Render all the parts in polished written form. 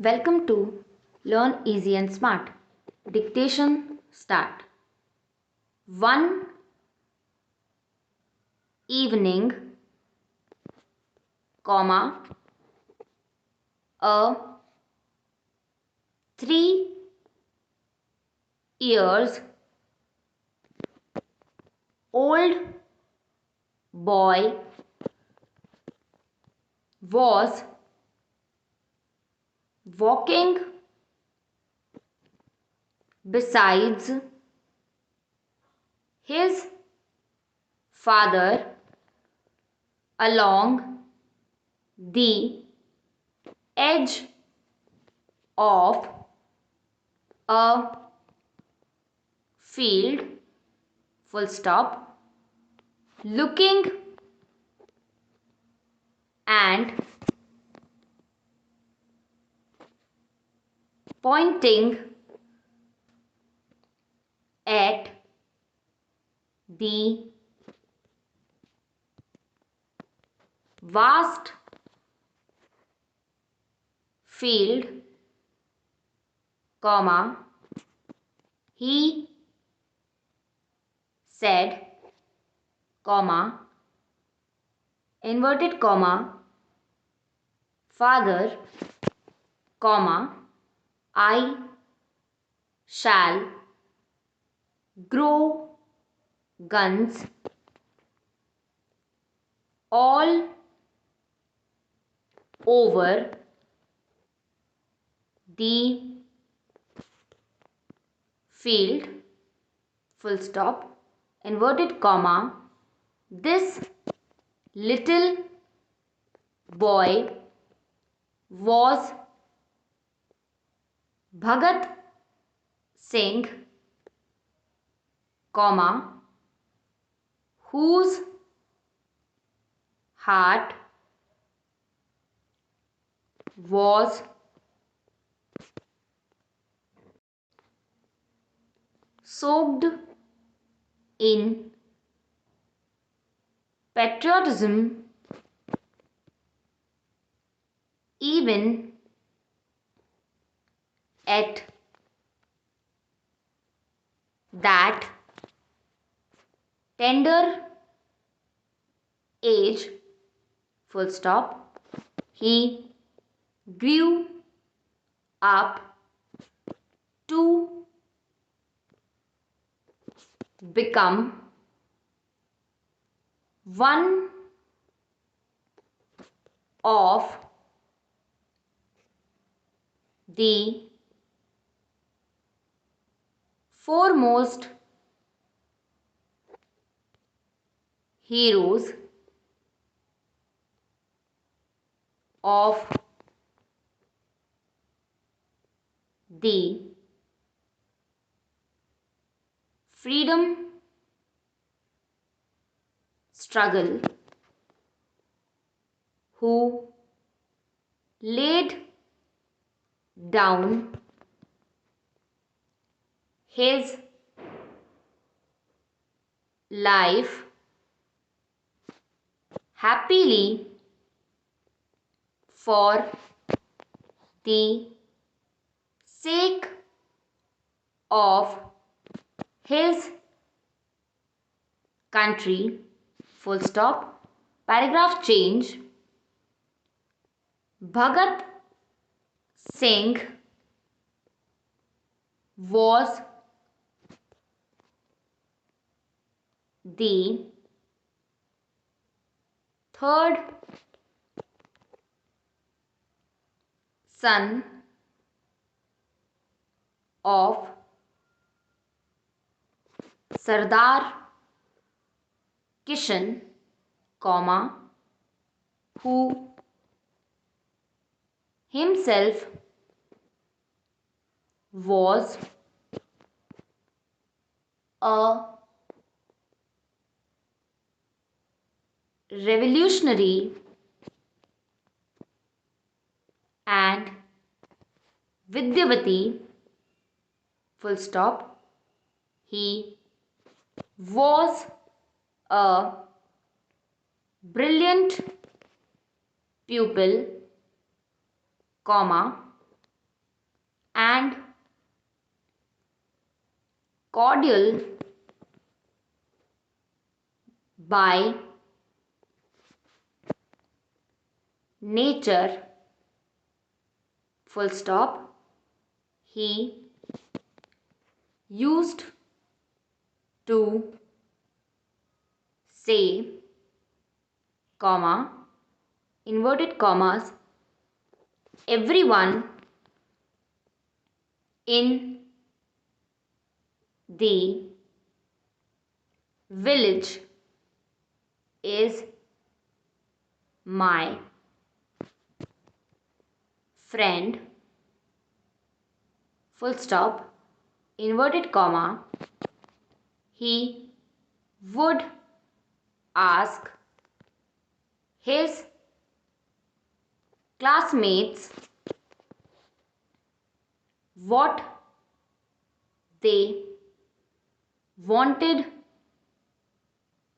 Welcome to Learn Easy and Smart. Dictation start. One evening, comma, a 3 years old boy was walking besides his father along the edge of a field, full stop, looking and pointing at the vast field, comma, he said, comma, inverted comma, father, comma, I shall grow guns all over the field, full stop, inverted comma, this little boy was Bhagat Singh, comma, whose heart was soaked in patriotism even at that tender age, full stop, he grew up to become one of the foremost heroes of the freedom struggle who laid down his life happily for the sake of his country, full stop, paragraph change, Bhagat Singh was the third son of Sardar Kishan, comma, who himself was a revolutionary and Vidyavati, full stop, he was a brilliant pupil, comma, and cordial by nature, full stop. He used to say, comma, inverted commas, everyone in the village is my friend, full stop, inverted comma. He would ask his classmates what they wanted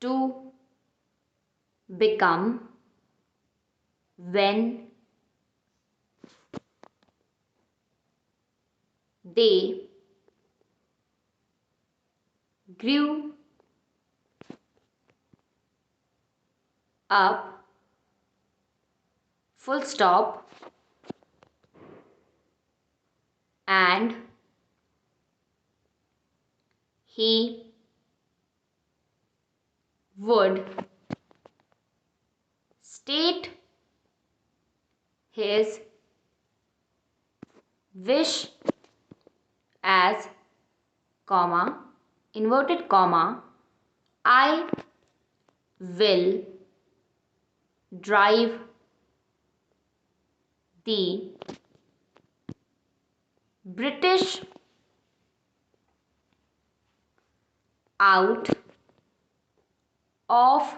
to become when they grew up, full stop, and he would state his wish as, comma, inverted comma, I will drive the British out of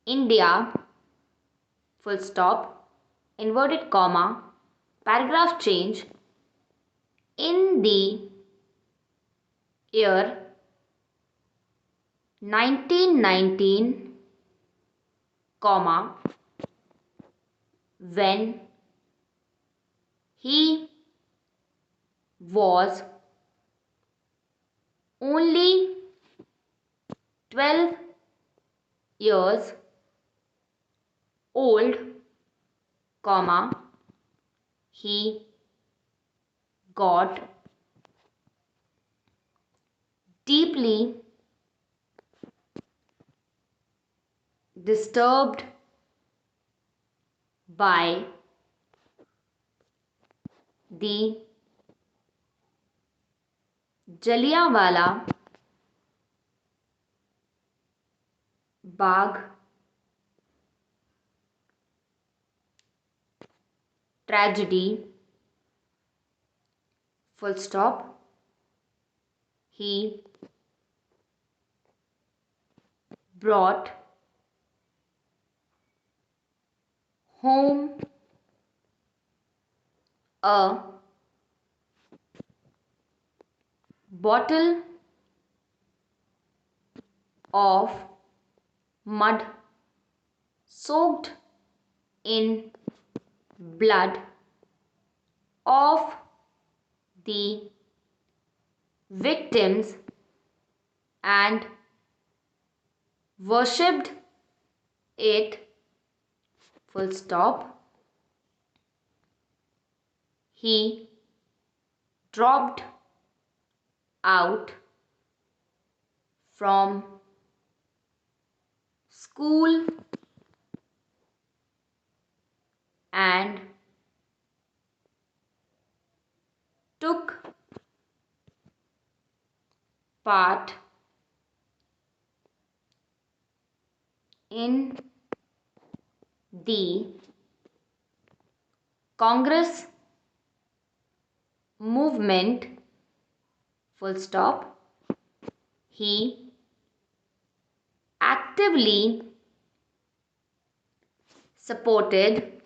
India, full stop, inverted comma, paragraph change, in the year 1919, comma, when he was only 12 years old, comma, he got deeply disturbed by the Jallianwala Bagh tragedy, full stop. He brought home a bottle of mud soaked in blood of the victims and worshipped it, full stop. He dropped out from school and took part in the Congress movement, full stop. He actively supported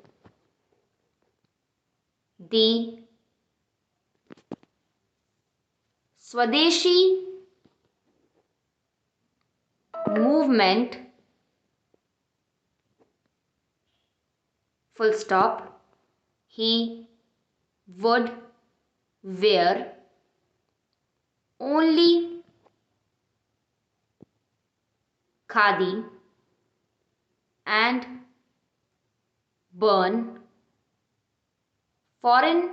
the Swadeshi movement, full stop. He would wear only khadi and burn foreign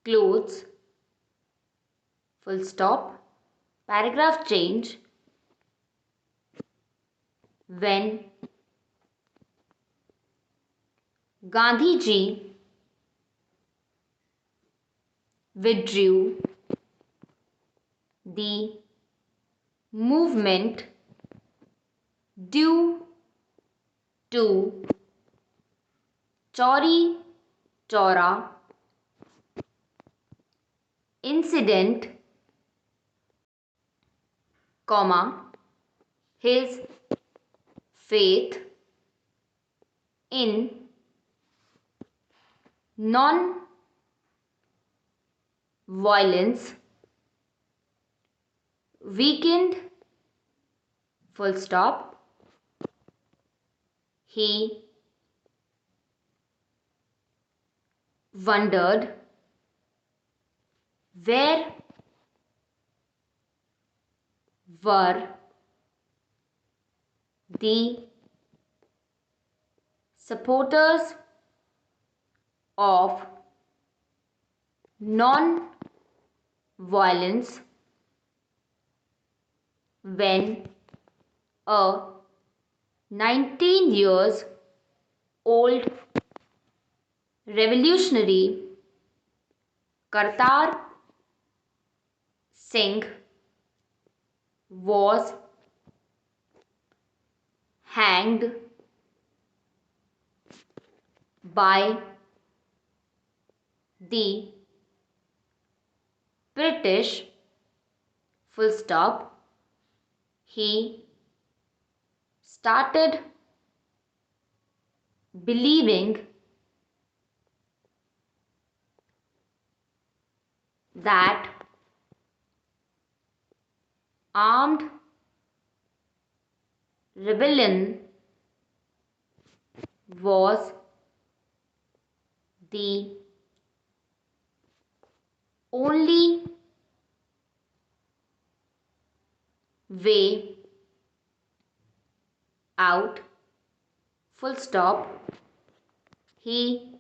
clothes. Full stop. Paragraph change. When Gandhi ji withdrew, the movement due to Chauri Chaura incident, his faith in non-violence weakened. Full stop. He wondered where were the supporters of non-violence when a 19 years old revolutionary Kartar Singh was hanged by the British. Full stop. He started believing that armed rebellion was the only way out. Full stop. He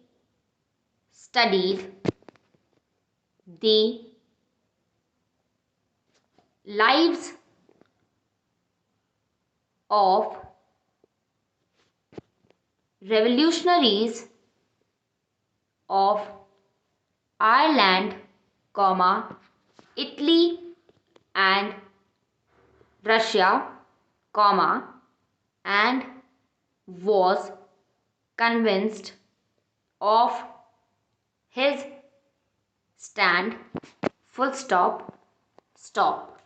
studied the lives of revolutionaries of Ireland, Italy and Russia, and was convinced of his stand. Full stop. Stop.